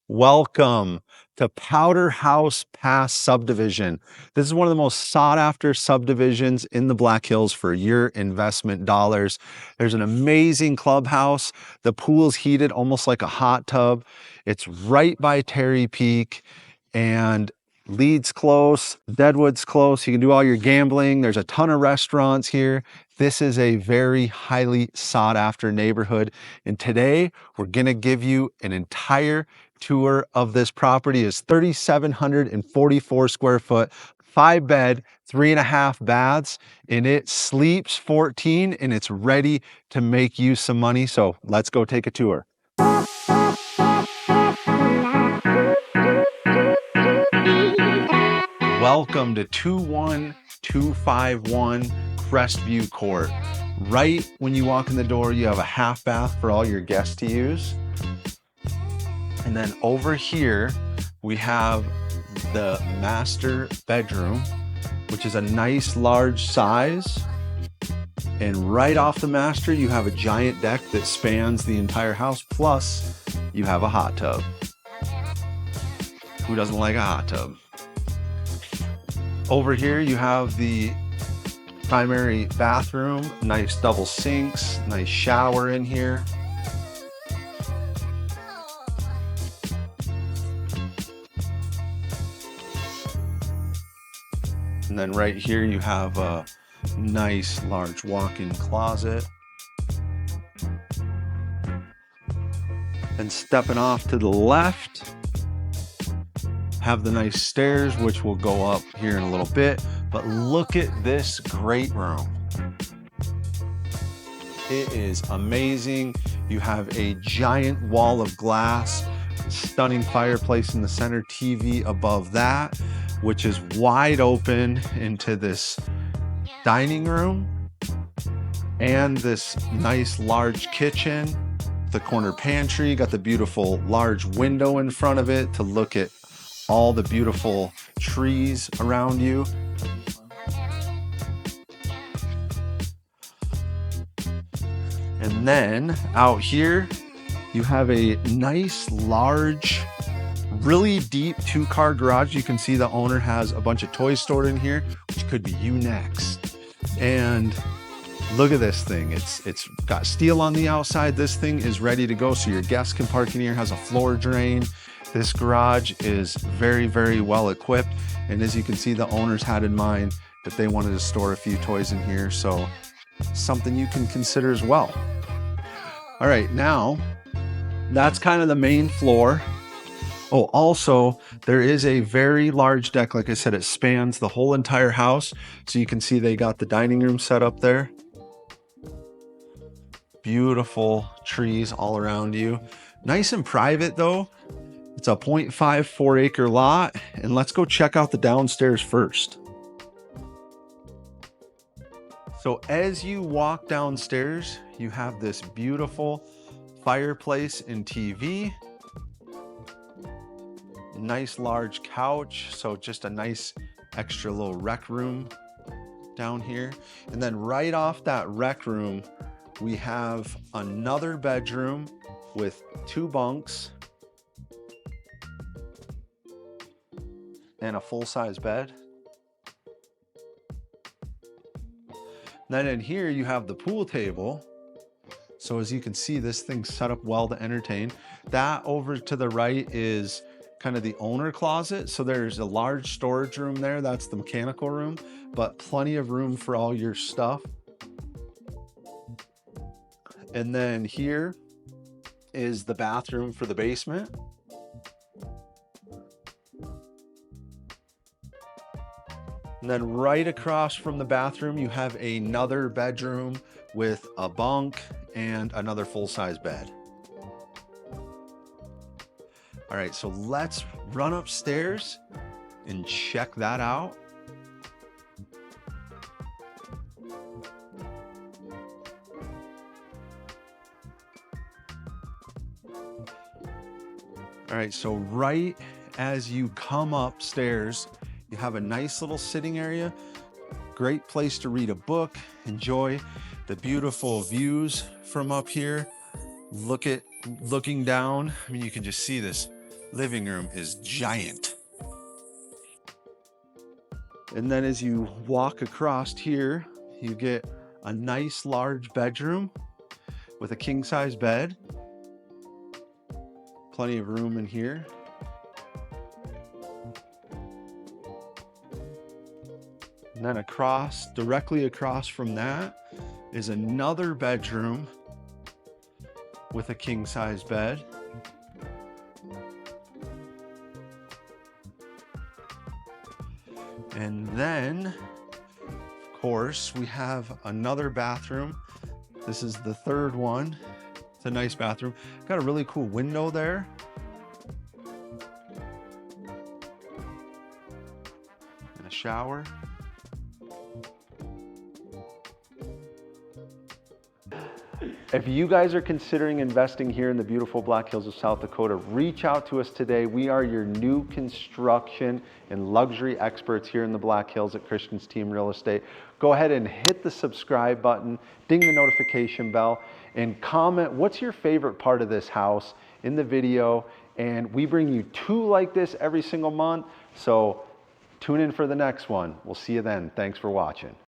Welcome to Powder House Pass subdivision. This is one of the most sought after subdivisions in the Black Hills for your investment dollars. There's an amazing clubhouse. The pool's heated almost like a hot tub. It's right by Terry Peak and Leeds close, Deadwood's close. You can do all your gambling. There's a ton of restaurants here. This is a very highly sought after neighborhood. And today we're gonna give you an entire tour of this property. Is 3,744 square foot, 5-bed, 3.5 baths, and it sleeps 14 and it's ready to make you some money. So let's go take a tour. Welcome to 21251 Crestview Court. Right when you walk in the door, you have a half bath for all your guests to use. And then over here, we have the master bedroom, which is a nice large size. And right off the master, you have a giant deck that spans the entire house. Plus you have a hot tub. Who doesn't like a hot tub? Over here, you have the primary bathroom, nice double sinks, nice shower in here. And then right here, you have a nice large walk-in closet. And stepping off to the left, have the nice stairs, which will go up here in a little bit. But look at this great room. It is amazing. You have a giant wall of glass, stunning fireplace in the center, TV above that, which is wide open into this dining room and this nice large kitchen. The corner pantry, got the beautiful large window in front of it to look at all the beautiful trees around you. And then out here, you have a nice, large, really deep 2-car garage. You can see the owner has a bunch of toys stored in here, which could be you next. And look at this thing. It's got steel on the outside. This thing is ready to go, so your guests can park in here. Has a floor drain. This garage is very, very well equipped. And as you can see, the owners had in mind that they wanted to store a few toys in here. So something you can consider as well. All right, now that's kind of the main floor. Oh, also there is a very large deck. Like I said, it spans the whole entire house. So you can see they got the dining room set up there. Beautiful trees all around you. Nice and private though. It's a 0.54 acre lot, and let's go check out the downstairs first. So as you walk downstairs, you have this beautiful fireplace and TV. Nice large couch, so just a nice extra little rec room down here. And then right off that rec room, we have another bedroom with 2 bunks and a full-size bed. Then in here you have the pool table. So as you can see, this thing's set up well to entertain. That over to the right is kind of the owner closet. So there's a large storage room there. That's the mechanical room, but plenty of room for all your stuff. And then here is the bathroom for the basement. And then right across from the bathroom, you have another bedroom with a bunk and another full-size bed. All right, so let's run upstairs and check that out. All right, so right as you come upstairs, you have a nice little sitting area. Great place to read a book, enjoy the beautiful views from up here. Looking down, I mean, you can just see this living room is giant. And then as you walk across here, you get a nice large bedroom with a king size bed. Plenty of room in here. And then directly across from that is another bedroom with a king size bed. And then, of course, we have another bathroom. This is the third one. It's a nice bathroom. Got a really cool window there. And a shower. If you guys are considering investing here in the beautiful Black Hills of South Dakota, reach out to us today. We are your new construction and luxury experts here in the Black Hills at Christian's Team Real Estate. Go ahead and hit the subscribe button, ding the notification bell, and comment what's your favorite part of this house in the video. And we bring you 2 like this every single month. So tune in for the next one. We'll see you then. Thanks for watching.